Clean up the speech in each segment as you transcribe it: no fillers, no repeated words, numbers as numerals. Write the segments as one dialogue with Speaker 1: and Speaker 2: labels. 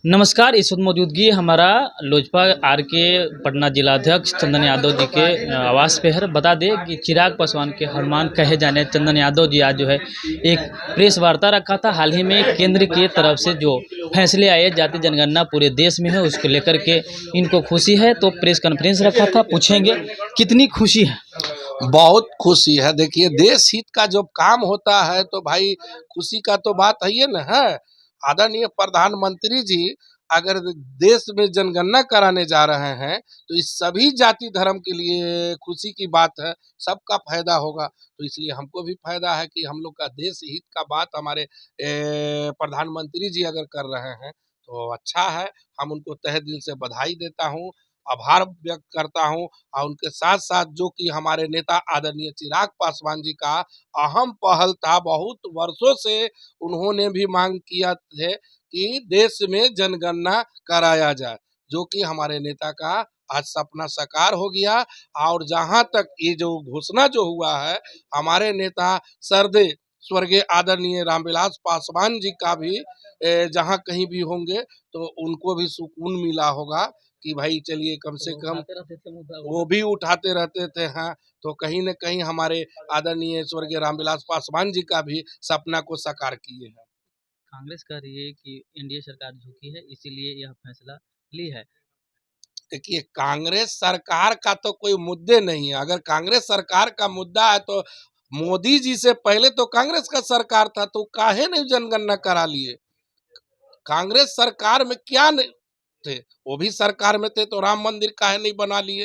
Speaker 1: नमस्कार, इस वक्त मौजूदगी हमारा लोजपा आर के पटना जिलाध्यक्ष चंदन यादव जी के आवास पे है। बता दें कि चिराग पासवान के हनुमान कहे जाने चंदन यादव जी आज जो है एक प्रेस वार्ता रखा था। हाल ही में केंद्र की तरफ से जो फैसले आए जाति जनगणना पूरे देश में है उसको लेकर के इनको खुशी है, तो प्रेस कॉन्फ्रेंस रखा था। पूछेंगे कितनी खुशी है।
Speaker 2: बहुत खुशी है। देखिए, देश हित का जब काम होता है तो भाई खुशी का तो बात है ही ना है। आदरणीय प्रधानमंत्री जी अगर देश में जनगणना कराने जा रहे हैं तो इस सभी जाति धर्म के लिए खुशी की बात है, सबका फायदा होगा। तो इसलिए हमको भी फायदा है कि हम लोग का देश हित का बात हमारे प्रधानमंत्री जी अगर कर रहे हैं तो अच्छा है। हम उनको तहे दिल से बधाई देता हूँ, आभार व्यक्त करता हूँ। और उनके साथ साथ जो कि हमारे नेता आदरणीय चिराग पासवान जी का अहम पहल था, बहुत वर्षों से उन्होंने भी मांग किया थे कि देश में जनगणना कराया जाए, जो कि हमारे नेता का आज सपना साकार हो गया। और जहां तक ये जो घोषणा जो हुआ है, हमारे नेता सरदे स्वर्गीय आदरणीय रामविलास पासवान जी का भी जहां कहीं भी होंगे तो उनको भी सुकून मिला होगा कि भाई चलिए कम से कम वो भी उठाते रहते थे। हाँ, तो कहीं न कहीं हमारे आदरणीय स्वर्गीय रामविलास पासवान जी का भी सपना को साकार किए हैं।
Speaker 1: कांग्रेस कह रही है कि एनडीए सरकार झुकी है, इसीलिए यह फैसला ली है।
Speaker 2: देखिए, कांग्रेस सरकार का तो कोई मुद्दे नहीं है। अगर कांग्रेस सरकार का मुद्दा है तो मोदी जी से पहले तो कांग्रेस का सरकार था, तो काहे नहीं जनगणना करा लिए? कांग्रेस सरकार में क्या नहीं थे? वो भी सरकार में थे तो राम मंदिर काहे नहीं बना लिए?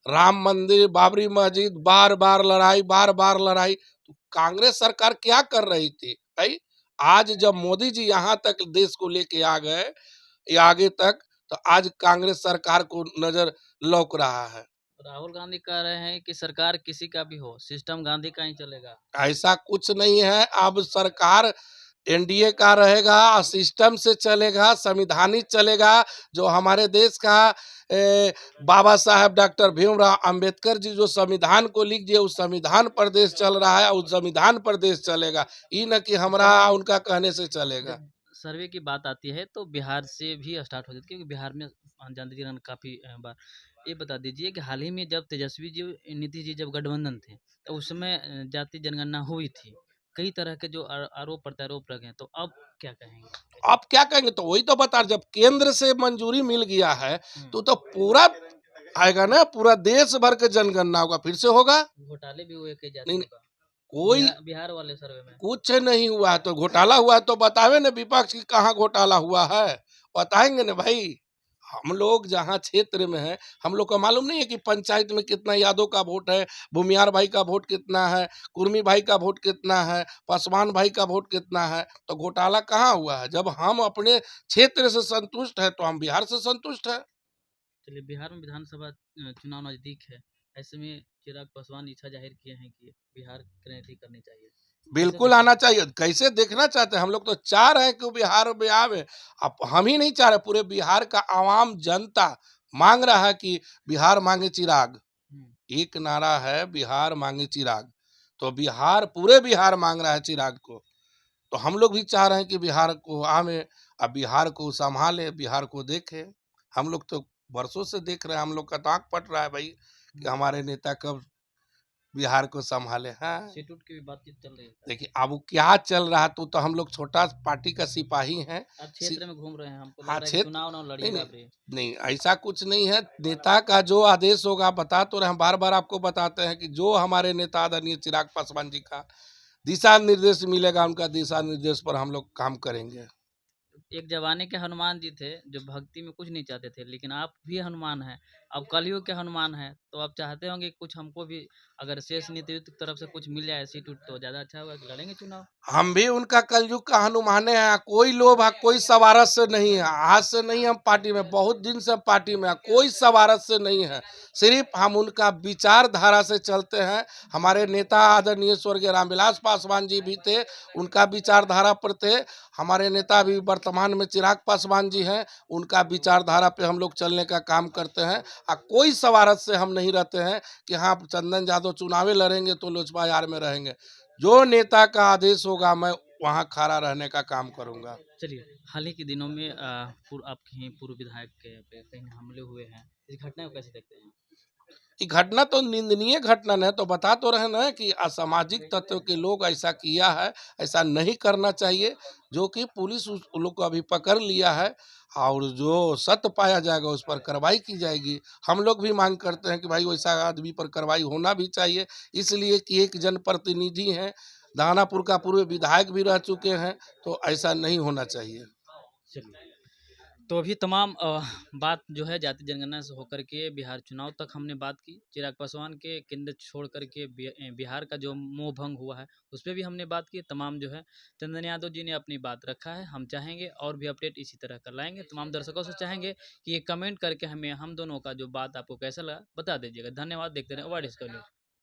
Speaker 2: राम मंदिर, बाबरी मस्जिद, बार बार लड़ाई, तो कांग्रेस सरकार क्या कर रही थी भाई? आज जब मोदी जी यहाँ तक देश को लेके आ गए, ये आगे तक, तो आज कांग्रेस सरकार को नजर लौक रहा है।
Speaker 1: राहुल गांधी कह रहे हैं कि सरकार किसी का भी हो, सिस्टम गांधी का ही चलेगा।
Speaker 2: ऐसा कुछ नहीं है। अब सरकार एनडीए का रहेगा, सिस्टम से चलेगा, संविधानिक चलेगा। जो हमारे देश का बाबा साहब डॉक्टर भीमराव अंबेडकर जी जो संविधान को लिख दिए, उस संविधान पर देश चल रहा है, उस संविधान पर देश चलेगा। ये न कि हमारा उनका कहने से चलेगा।
Speaker 1: सर्वे की बात आती है तो बिहार से भी स्टार्ट हो जाती है, क्योंकि बिहार में जानती जी काफ़ी बार। ये बता दीजिए कि हाल ही में जब तेजस्वी जी नीतीश जी जब गठबंधन थे तो उस समय जाति जनगणना हुई थी। कई तरह के जो आरोप प्रत्यारोप लगे हैं, तो अब क्या कहेंगे?
Speaker 2: आप क्या कहेंगे? तो वही तो बता, जब केंद्र से मंजूरी मिल गया है तो पूरा आएगा ना, पूरा देश भर के जनगणना होगा, फिर से होगा।
Speaker 1: घोटाले भी हुए कई
Speaker 2: नहीं,
Speaker 1: जातियों का
Speaker 2: कोई
Speaker 1: बिहार वाले सर्वे में।
Speaker 2: कुछ नहीं हुआ है। तो घोटाला हुआ है तो बतावे ना, विपक्ष की कहाँ घोटाला हुआ है, बताएंगे ना भाई। हम लोग जहाँ क्षेत्र में है, हम लोग को मालूम नहीं है कि पंचायत में कितना यादव का वोट है, भूमियार भाई का वोट कितना है, कुर्मी भाई का वोट कितना है, पासवान भाई का वोट कितना है। तो घोटाला कहाँ हुआ है? जब हम अपने क्षेत्र से संतुष्ट है तो हम बिहार से संतुष्ट है।
Speaker 1: चलिए, बिहार में विधानसभा चुनाव नजदीक है। ऐसे में चिराग पासवान इच्छा जाहिर किए हैं कि बिहार की नीति करनी चाहिए। कैसे
Speaker 2: बिल्कुल
Speaker 1: देखते
Speaker 2: आना
Speaker 1: हैं?
Speaker 2: चाहिए। कैसे देखना चाहते हैं? हम लोग तो चाह रहे हैं कि बिहार में आवे। अब हम ही नहीं चाह रहे, पूरे बिहार का आवाम जनता मांग रहा है कि बिहार मांगे चिराग। एक नारा है, बिहार मांगे चिराग। तो बिहार, पूरे बिहार मांग रहा है चिराग को। तो हम लोग भी चाह रहे हैं कि बिहार को आवे, अब बिहार को संभाले, बिहार को देखे। हम लोग तो वर्षों से देख रहे हैं, हम लोग का तो आँख पट रहा है भाई कि हमारे नेता कब बिहार को संभाले। हाँ,
Speaker 1: सीट उट की भी बातचीत चल रही है।
Speaker 2: देखिए अब वो क्या चल रहा है, तो हम लोग छोटा पार्टी का सिपाही हैं।
Speaker 1: आप क्षेत्र में घूम रहे हैं, हमको लग
Speaker 2: हाँ,
Speaker 1: रहा है कि
Speaker 2: क्षेत्र
Speaker 1: चुनाव ना
Speaker 2: नहीं
Speaker 1: लड़िएगा
Speaker 2: नहीं
Speaker 1: अभी।
Speaker 2: नहीं, ऐसा कुछ नहीं है। नेता का जो आदेश होगा, बता तो रहे, हम बार बार आपको बताते हैं कि जो हमारे नेता आदरणीय चिराग पासवान जी का दिशा निर्देश मिलेगा, उनका दिशा निर्देश पर हम लोग काम करेंगे।
Speaker 1: एक जमाने के हनुमान जी थे जो भक्ति में कुछ नहीं चाहते थे, लेकिन आप भी हनुमान हैं। अब कलयुग के हनुमान हैं, तो आप चाहते होंगे कुछ हमको भी अगर शेष नेतृत्व की तरफ से कुछ मिल जाए सीट उट तो ज़्यादा अच्छा होगा कि लड़ेंगे चुनाव।
Speaker 2: हम भी उनका कलयुग का हनुमान है। कोई लोभ है, कोई सवारत से नहीं है। आज से नहीं, हम पार्टी में बहुत दिन से पार्टी में है, कोई सवारत से नहीं है। सिर्फ हम उनका विचारधारा से चलते हैं। हमारे नेता आदरणीय स्वर्गीय रामविलास पासवान जी भी थे, उनका विचारधारा पर थे। हमारे नेता भी वर्तमान में चिराग पासवान जी हैं, उनका विचारधारा पे हम लोग चलने का काम करते हैं। कोई सवारत से हम नहीं रहते हैं कि हाँ चंदन यादव चुनावे लड़ेंगे तो लोजपा यार में रहेंगे। जो नेता का आदेश होगा, मैं वहाँ खड़ा रहने का काम करूँगा।
Speaker 1: चलिए, हाल ही के दिनों में आपके ही पूर्व विधायक के पे कहीं हमले हुए हैं। इस घटना को कैसे देखते हैं?
Speaker 2: ये घटना तो निंदनीय घटना है, तो बता तो रहे ना कि असामाजिक तत्व के लोग ऐसा किया है, ऐसा नहीं करना चाहिए, जो कि पुलिस उस उन लोग को अभी पकड़ लिया है और जो सत्य पाया जाएगा उस पर कार्रवाई की जाएगी। हम लोग भी मांग करते हैं कि भाई वैसा आदमी पर कार्रवाई होना भी चाहिए, इसलिए कि एक जनप्रतिनिधि हैं, दानापुर का पूर्व विधायक भी रह चुके हैं, तो ऐसा नहीं होना चाहिए।
Speaker 1: चलिए। तो अभी तमाम बात जो है जाति जनगणना से होकर के बिहार चुनाव तक हमने बात की। चिराग पासवान के केंद्र छोड़ कर के बिहार का जो मोह भंग हुआ है, उस पे भी हमने बात की। तमाम जो है चंदन यादव जी ने अपनी बात रखा है। हम चाहेंगे और भी अपडेट इसी तरह कर लाएँगे। तमाम दर्शकों से चाहेंगे कि ये कमेंट करके हमें हम दोनों का जो बात आपको कैसा लगा बता दीजिएगा। धन्यवाद। देखते रहें वाइड स्कॉलर न्यूज़।